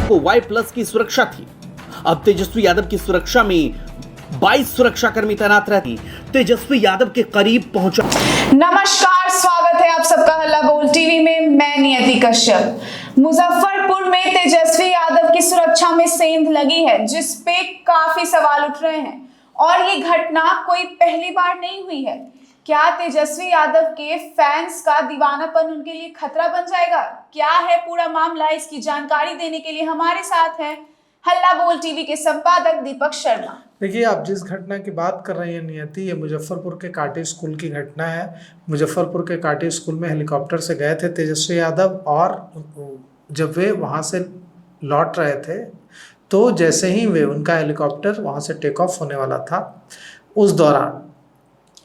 को Y+ की सुरक्षा थी। अब तेजस्वी यादव की सुरक्षा में 22 सुरक्षाकर्मी तैनात रहती। तेजस्वी यादव के करीब पहुंचा। नमस्कार, स्वागत है आप सबका हल्ला बोल टीवी में। मैं नियति कश्यप। मुजफ्फरपुर में तेजस्वी यादव की सुरक्षा में सेंध लगी है, जिस पे काफी सवाल उठ रहे हैं और ये घटना कोई पहली बार नहीं हुई है। क्या तेजस्वी यादव के फैंस का दीवानापन उनके लिए खतरा बन जाएगा? क्या है पूरा मामला, इसकी जानकारी देने के लिए हमारे साथ हैं हल्ला बोल टीवी के संपादक दीपक शर्मा। देखिए, आप जिस घटना की बात कर रही हैं नियति, ये मुजफ्फरपुर के कांटी स्कूल की घटना है। मुजफ्फरपुर के कांटी स्कूल में हेलीकॉप्टर से गए थे तेजस्वी यादव, और जब वे वहाँ से लौट रहे थे तो जैसे ही वे उनका हेलीकॉप्टर वहाँ से टेक ऑफ होने वाला था, उस दौरान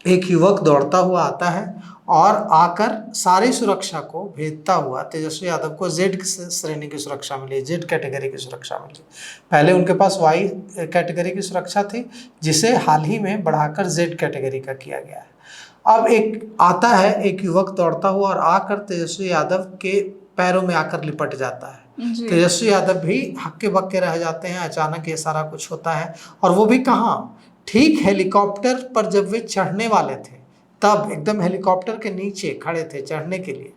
एक युवक दौड़ता हुआ आता है और आकर सारी सुरक्षा को भेदता हुआ तेजस्वी यादव को जेड श्रेणी की सुरक्षा मिली, जेड कैटेगरी की सुरक्षा मिली। पहले उनके पास वाई कैटेगरी की सुरक्षा थी, जिसे हाल ही में बढ़ाकर जेड कैटेगरी का किया गया है। अब एक आता है एक युवक दौड़ता हुआ और आकर तेजस्वी यादव के पैरों में आकर लिपट जाता है। तेजस्वी यादव भी हक्के बक्के रह जाते हैं। अचानक ये सारा कुछ होता है, और वो भी कहाँ, ठीक हेलीकॉप्टर पर जब वे चढ़ने वाले थे, तब एकदम हेलीकॉप्टर के नीचे खड़े थे चढ़ने के लिए,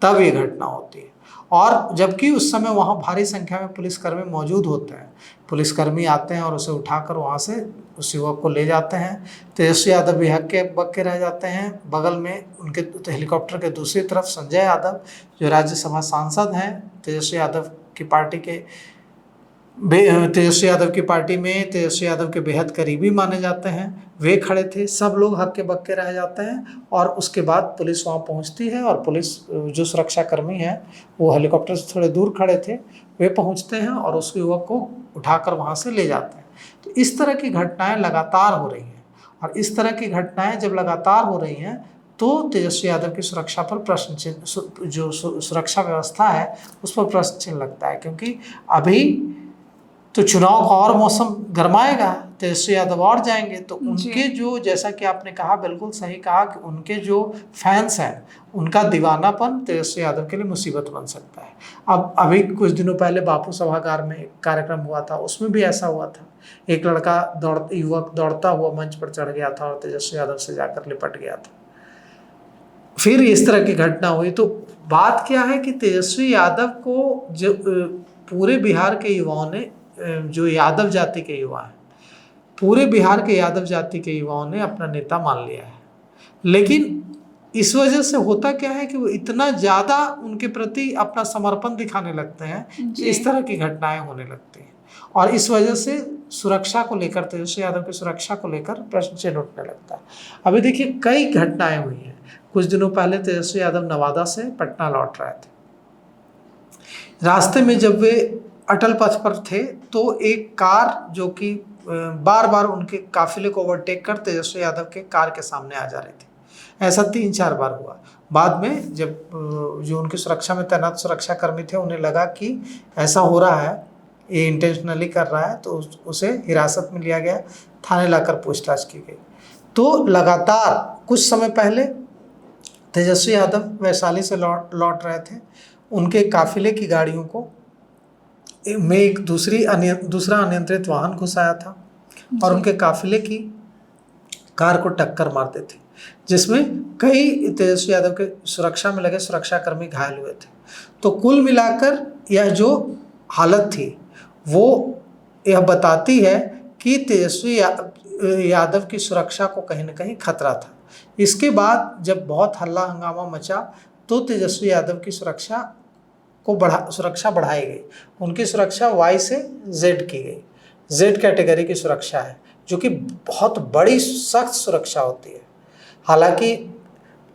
तब ये घटना होती है। और जबकि उस समय वहाँ भारी संख्या में पुलिसकर्मी मौजूद होते हैं। पुलिसकर्मी आते हैं और उसे उठाकर वहाँ से उस युवक को ले जाते हैं। तेजस्वी यादव भी हक्के बक्के रह जाते हैं। बगल में उनके हेलीकॉप्टर के दूसरी तरफ संजय यादव, जो राज्यसभा सांसद हैं तेजस्वी यादव की पार्टी के, तेजस्वी यादव की पार्टी में तेजस्वी यादव के बेहद करीबी माने जाते हैं, वे खड़े थे। सब लोग हक्के बक्के रह जाते हैं, और उसके बाद पुलिस वहाँ पहुँचती है, और पुलिस जो सुरक्षाकर्मी हैं वो हेलीकॉप्टर से थोड़े दूर खड़े थे, वे पहुँचते हैं और उस युवक को उठाकर वहाँ से ले जाते हैं। तो इस तरह की घटनाएं लगातार हो रही हैं, और इस तरह की घटनाएं जब लगातार हो रही हैं तो तेजस्वी यादव की सुरक्षा पर प्रश्न चिन्ह, जो सुरक्षा व्यवस्था है उस पर प्रश्न चिन्ह लगता है। क्योंकि अभी तो चुनाव का और मौसम गरमाएगा, तेजस्वी यादव और जाएंगे, तो उनके जो, जैसा कि आपने कहा, बिल्कुल सही कहा, कि उनके जो फैंस हैं उनका दीवानापन तेजस्वी यादव के लिए मुसीबत बन सकता है। अब अभी कुछ दिनों पहले बापू सभागार में एक कार्यक्रम हुआ था, उसमें भी ऐसा हुआ था। एक लड़का युवक दौड़ता हुआ मंच पर चढ़ गया था और तेजस्वी यादव से जाकर लिपट गया था। फिर इस तरह की घटना हुई। तो बात क्या है कि तेजस्वी यादव को जो पूरे बिहार के युवाओं ने, जो यादव जाति के युवा हैं, पूरे बिहार के यादव जाति के युवाओं ने अपना नेता मान लिया है। लेकिन इस वजह से होता क्या है कि वो इतना ज़्यादा उनके प्रति अपना समर्पण दिखाने लगते हैं कि इस तरह की घटनाएं होने लगती हैं, और इस वजह से सुरक्षा को लेकर, तेजस्वी यादव की सुरक्षा को लेकर प्रश्न चिन्ह उठने लगता है। अभी देखिए, कई घटनाएं हुई हैं। कुछ दिनों पहले तेजस्वी यादव नवादा से पटना लौट रहे थे। रास्ते में जब वे अटल पथ पर थे तो एक कार, जो कि बार बार उनके काफिले को ओवरटेक कर तेजस्वी यादव के कार के सामने आ जा रही थी। ऐसा 3-4 बार हुआ। बाद में जब जो उनकी सुरक्षा में तैनात सुरक्षाकर्मी थे, उन्हें लगा कि ऐसा हो रहा है, ये इंटेंशनली कर रहा है, तो उसे हिरासत में लिया गया, थाने लाकर पूछताछ की गई। तो लगातार कुछ समय पहले तेजस्वी यादव वैशाली से लौट रहे थे। उनके काफिले की गाड़ियों को में एक दूसरा अनियंत्रित वाहन घुसाया था, और उनके काफिले की कार को टक्कर मारते थे, जिसमें कई तेजस्वी यादव के सुरक्षा में लगे सुरक्षाकर्मी घायल हुए थे। तो कुल मिलाकर यह जो हालत थी वो यह बताती है कि तेजस्वी यादव की सुरक्षा को कहीं ना कहीं खतरा था। इसके बाद जब बहुत हल्ला हंगामा मचा तो तेजस्वी यादव की सुरक्षा बढ़ाई गई। उनकी सुरक्षा वाई से जेड की गई। जेड कैटेगरी की सुरक्षा है, जो कि बहुत बड़ी सख्त सुरक्षा होती है। हालांकि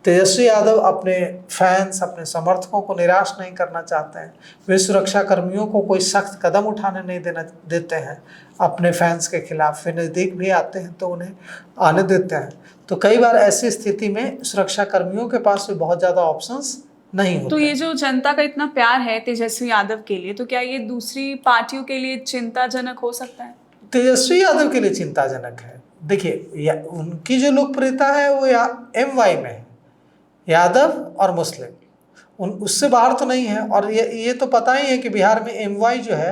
तेजस्वी यादव अपने फैंस, अपने समर्थकों को निराश नहीं करना चाहते हैं। वे सुरक्षा कर्मियों को कोई सख्त कदम उठाने नहीं देते हैं अपने फैंस के खिलाफ। वे नज़दीक भी आते हैं तो उन्हें आने देते हैं। तो कई बार ऐसी स्थिति में सुरक्षा कर्मियों के पास भी बहुत ज़्यादा ऑप्शंस नहीं होते। तो ये जो जनता का इतना प्यार है तेजस्वी यादव के लिए, तो क्या ये दूसरी पार्टियों के लिए चिंताजनक हो सकता है? तेजस्वी यादव के लिए चिंताजनक है। देखिए, उनकी जो लोकप्रियता है वो MY में है, यादव और मुस्लिम, उससे बाहर तो नहीं है। और ये तो पता ही है कि बिहार में MY जो है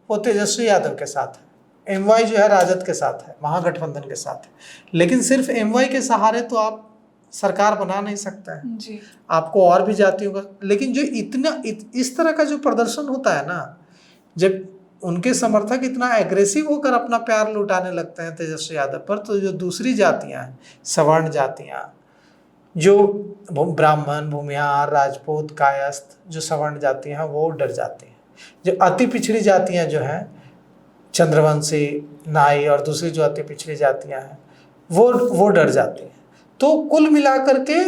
वो तेजस्वी यादव के साथ है, MY जो है राजद के साथ है, महागठबंधन के साथ है। लेकिन सिर्फ MY के सहारे तो आप सरकार बना नहीं सकते हैं जी। आपको और भी जातियों का, लेकिन जो इस तरह का जो प्रदर्शन होता है ना, जब उनके समर्थक इतना एग्रेसिव होकर अपना प्यार लुटाने लगते हैं तेजस्वी यादव पर, तो जो दूसरी जातियां हैं, सवर्ण जातियां, जो ब्राह्मण, भूमिहार, राजपूत, कायस्थ, जो सवर्ण जातियां हैं वो डर जाती हैं। जो अति पिछड़ी जातियां जो हैं, चंद्रवंशी, नाई और दूसरी जो अति पिछड़ी जातियां हैं वो डर जाती हैं। तो कुल मिलाकर के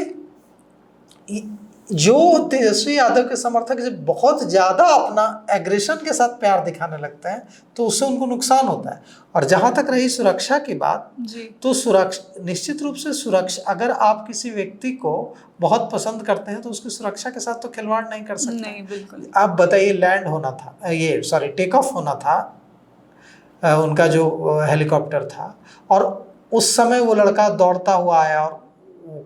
जो तेजस्वी यादव के समर्थक जब बहुत ज़्यादा अपना एग्रेशन के साथ प्यार दिखाने लगते हैं तो उससे उनको नुकसान होता है। और जहाँ तक रही सुरक्षा की बात, तो सुरक्षा निश्चित रूप से सुरक्षा, अगर आप किसी व्यक्ति को बहुत पसंद करते हैं तो उसकी सुरक्षा के साथ तो खिलवाड़ नहीं कर सकते। नहीं, बिल्कुल। आप बताइए, लैंड होना था, टेक ऑफ होना था, उनका जो हेलीकॉप्टर था, और उस समय वो लड़का दौड़ता हुआ आया और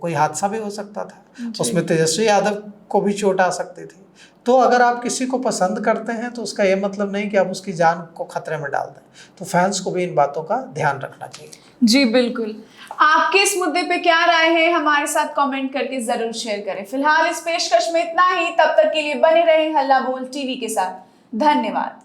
कोई हादसा भी हो सकता था, उसमें तेजस्वी यादव को भी चोट आ सकती थी। तो अगर आप किसी को पसंद करते हैं तो उसका ये मतलब नहीं कि आप उसकी जान को खतरे में डाल दें। तो फैंस को भी इन बातों का ध्यान रखना चाहिए। जी बिल्कुल। आपके इस मुद्दे पे क्या राय है, हमारे साथ कमेंट करके जरूर शेयर करें। फिलहाल इस पेशकश में इतना ही, तब तक के लिए बने रहें हल्ला बोल टीवी के साथ। धन्यवाद।